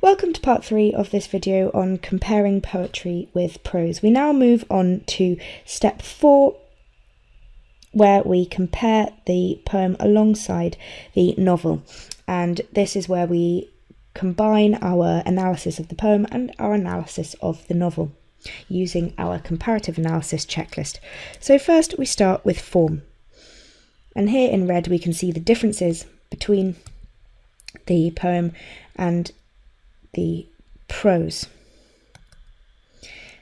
Welcome to part 3 of this video on comparing poetry with prose. We now move on to step 4, where we compare the poem alongside the novel. And this is where we combine our analysis of the poem and our analysis of the novel, using our comparative analysis checklist. So first we start with form. And here in red we can see the differences between the poem and the prose.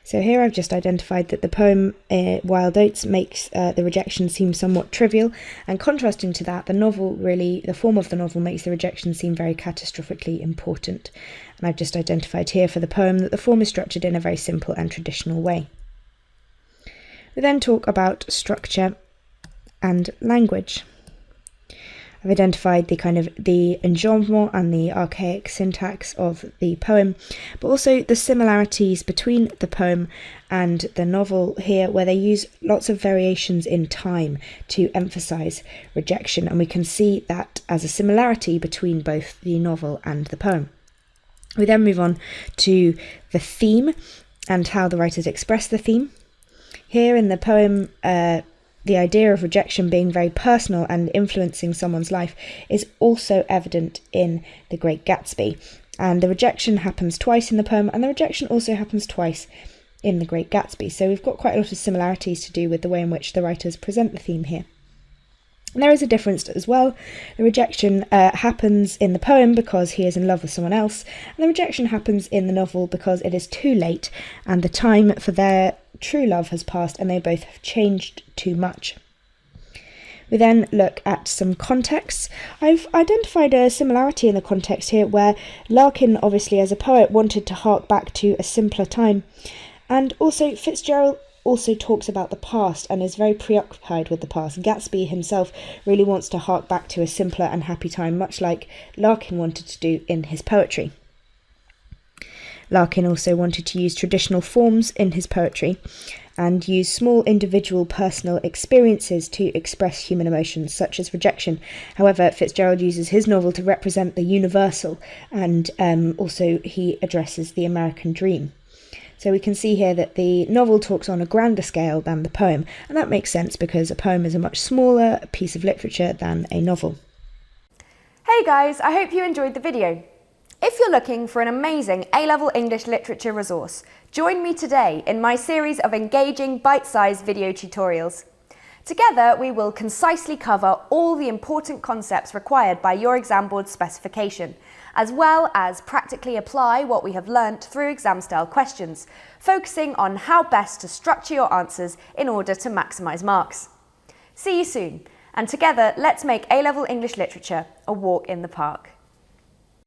So here I've just identified that the poem Wild Oats makes the rejection seem somewhat trivial, and contrasting to that, the form of the novel makes the rejection seem very catastrophically important. And I've just identified here for the poem that the form is structured in a very simple and traditional way. We then talk about structure and language. I've identified the enjambment and the archaic syntax of the poem, but also the similarities between the poem and the novel here, where they use lots of variations in time to emphasise rejection, and we can see that as a similarity between both the novel and the poem. We then move on to the theme and how the writers express the theme. Here in the poem, the idea of rejection being very personal and influencing someone's life is also evident in The Great Gatsby. And the rejection happens twice in the poem, and the rejection also happens twice in The Great Gatsby. So we've got quite a lot of similarities to do with the way in which the writers present the theme here. And there is a difference as well. The rejection happens in the poem because he is in love with someone else, and the rejection happens in the novel because it is too late and the time for their true love has passed and they both have changed too much. We then look at some contexts. I've identified a similarity in the context here where Larkin, obviously as a poet, wanted to hark back to a simpler time, and also Fitzgerald also talks about the past and is very preoccupied with the past. Gatsby himself really wants to hark back to a simpler and happy time, much like Larkin wanted to do in his poetry. Larkin also wanted to use traditional forms in his poetry and use small individual personal experiences to express human emotions, such as rejection. However, Fitzgerald uses his novel to represent the universal, and also he addresses the American dream. So we can see here that the novel talks on a grander scale than the poem, and that makes sense because a poem is a much smaller piece of literature than a novel. Hey guys, I hope you enjoyed the video. If you're looking for an amazing A-level English literature resource, join me today in my series of engaging bite-sized video tutorials. Together, we will concisely cover all the important concepts required by your exam board specification, as well as practically apply what we have learnt through exam-style questions, focusing on how best to structure your answers in order to maximise marks. See you soon, and together let's make A-level English literature a walk in the park.